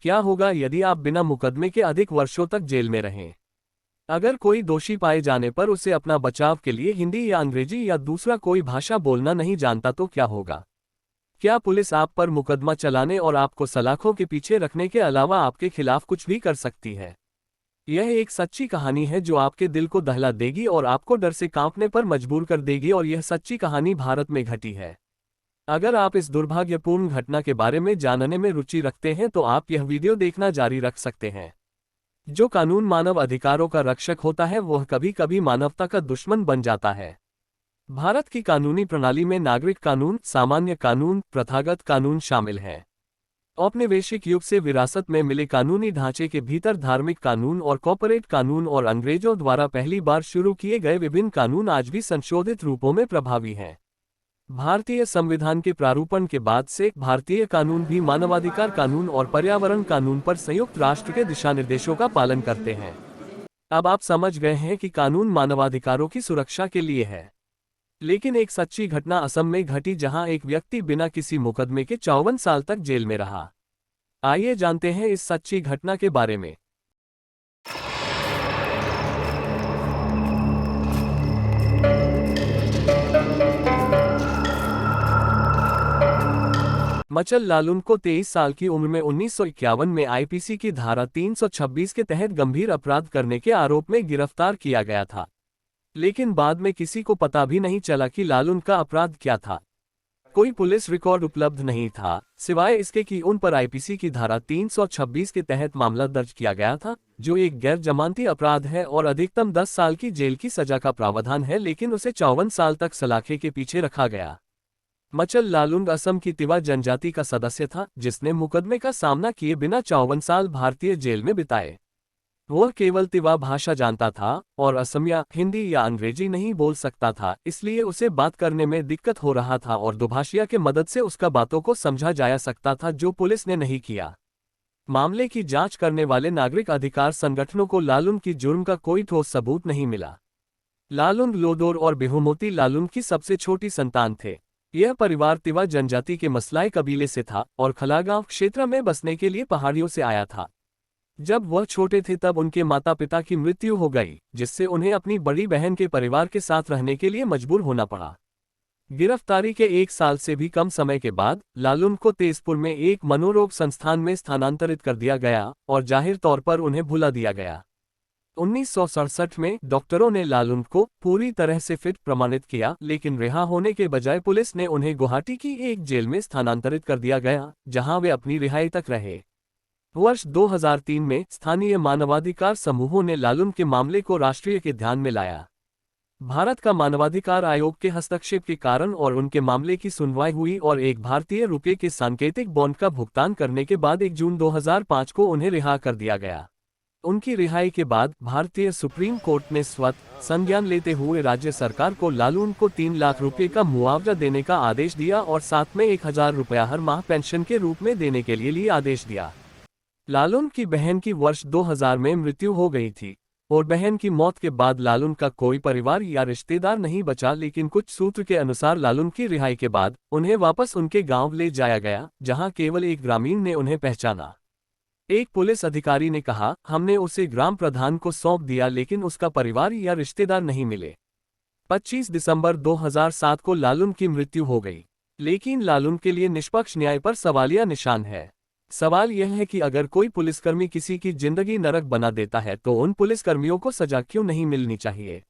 क्या होगा यदि आप बिना मुकदमे के अधिक वर्षों तक जेल में रहें? अगर कोई दोषी पाए जाने पर उसे अपना बचाव के लिए हिंदी या अंग्रेजी या दूसरा कोई भाषा बोलना नहीं जानता तो क्या होगा? क्या पुलिस आप पर मुकदमा चलाने और आपको सलाखों के पीछे रखने के अलावा आपके खिलाफ कुछ भी कर सकती है? यह एक सच्ची कहानी है जो आपके दिल को दहला देगी और आपको डर से कांपने पर मजबूर कर देगी, और यह सच्ची कहानी भारत में घटी है। अगर आप इस दुर्भाग्यपूर्ण घटना के बारे में जानने में रुचि रखते हैं तो आप यह वीडियो देखना जारी रख सकते हैं। जो कानून मानव अधिकारों का रक्षक होता है वह कभी कभी मानवता का दुश्मन बन जाता है। भारत की कानूनी प्रणाली में नागरिक कानून, सामान्य कानून, प्रथागत कानून शामिल हैं। औपनिवेशिक युग से विरासत में मिले कानूनी ढांचे के भीतर धार्मिक कानून और कॉर्पोरेट कानून और अंग्रेजों द्वारा पहली बार शुरू किए गए विभिन्न कानून आज भी संशोधित रूपों में प्रभावी हैं। भारतीय संविधान के प्रारूपण के बाद से भारतीय कानून भी मानवाधिकार कानून और पर्यावरण कानून पर संयुक्त राष्ट्र के दिशानिर्देशों का पालन करते हैं। अब आप समझ गए हैं कि कानून मानवाधिकारों की सुरक्षा के लिए है। लेकिन एक सच्ची घटना असम में घटी जहां एक व्यक्ति बिना किसी मुकदमे के 54 साल तक जेल में रहा। आइए जानते हैं इस सच्ची घटना के बारे में। मचल लालुन को 23 साल की उम्र में 1951 में आईपीसी की धारा 326 के तहत गंभीर अपराध करने के आरोप में गिरफ्तार किया गया था। लेकिन बाद में किसी को पता भी नहीं चला कि लालुन का अपराध क्या था। कोई पुलिस रिकॉर्ड उपलब्ध नहीं था, सिवाय इसके कि उन पर आईपीसी की धारा 326 के तहत मामला दर्ज किया गया था, जो एक गैर जमानती अपराध है और अधिकतम 10 साल की जेल की सजा का प्रावधान है। लेकिन उसे 54 साल तक सलाखे के पीछे रखा गया। मचल लालुन असम की तिवा जनजाति का सदस्य था, जिसने मुकदमे का सामना किए बिना 54 साल भारतीय जेल में बिताए। वह केवल तिवा भाषा जानता था और असमिया, हिंदी या अंग्रेजी नहीं बोल सकता था, इसलिए उसे बात करने में दिक्कत हो रहा था और दुभाषिया के मदद से उसका बातों को समझा जा सकता था, जो पुलिस ने नहीं किया। मामले की जांच करने वाले नागरिक अधिकार संगठनों को लालुन की जुर्म का कोई ठोस सबूत नहीं मिला। लालुन लोदोर और बिहुमोती लालुन की सबसे छोटी संतान थे। यह परिवार तिवा जनजाति के मसलाई कबीले से था और खलागांव क्षेत्र में बसने के लिए पहाड़ियों से आया था। जब वह छोटे थे तब उनके माता पिता की मृत्यु हो गई, जिससे उन्हें अपनी बड़ी बहन के परिवार के साथ रहने के लिए मजबूर होना पड़ा। गिरफ्तारी के 1 साल से भी कम समय के बाद लालुन को तेजपुर में एक मनोरोग संस्थान में स्थानांतरित कर दिया गया और जाहिर तौर पर उन्हें भुला दिया गया। 1967 में डॉक्टरों ने लालुन को पूरी तरह से फिट प्रमाणित किया, लेकिन रिहा होने के बजाय पुलिस ने उन्हें गुवाहाटी की एक जेल में स्थानांतरित कर दिया गया, जहां वे अपनी रिहाई तक रहे। वर्ष 2003 में स्थानीय मानवाधिकार समूहों ने लालुन के मामले को राष्ट्रीय के ध्यान में लाया। भारत का मानवाधिकार आयोग के हस्तक्षेप के कारण और उनके मामले की सुनवाई हुई और एक भारतीय रुपये के सांकेतिक बॉन्ड का भुगतान करने के बाद 1 जून 2005 को उन्हें रिहा कर दिया गया। उनकी रिहाई के बाद भारतीय सुप्रीम कोर्ट ने स्वत संज्ञान लेते हुए राज्य सरकार को लालुन को 3 लाख रुपये का मुआवजा देने का आदेश दिया और साथ में 1000 रुपया हर माह पेंशन के रूप में देने के लिए आदेश दिया। लालुन की बहन की वर्ष 2000 में मृत्यु हो गई थी और बहन की मौत के बाद लालुन का कोई परिवार या रिश्तेदार नहीं बचा, लेकिन कुछ सूत्र के अनुसार लालुन की रिहाई के बाद उन्हें वापस उनके गांव ले जाया गया, जहां केवल एक ग्रामीण ने उन्हें पहचाना। एक पुलिस अधिकारी ने कहा, हमने उसे ग्राम प्रधान को सौंप दिया लेकिन उसका परिवार या रिश्तेदार नहीं मिले। 25 दिसंबर 2007 को लालुन की मृत्यु हो गई, लेकिन लालुन के लिए निष्पक्ष न्याय पर सवालिया निशान है। सवाल यह है कि अगर कोई पुलिसकर्मी किसी की जिंदगी नरक बना देता है तो उन पुलिसकर्मियों को सजा क्यों नहीं मिलनी चाहिए।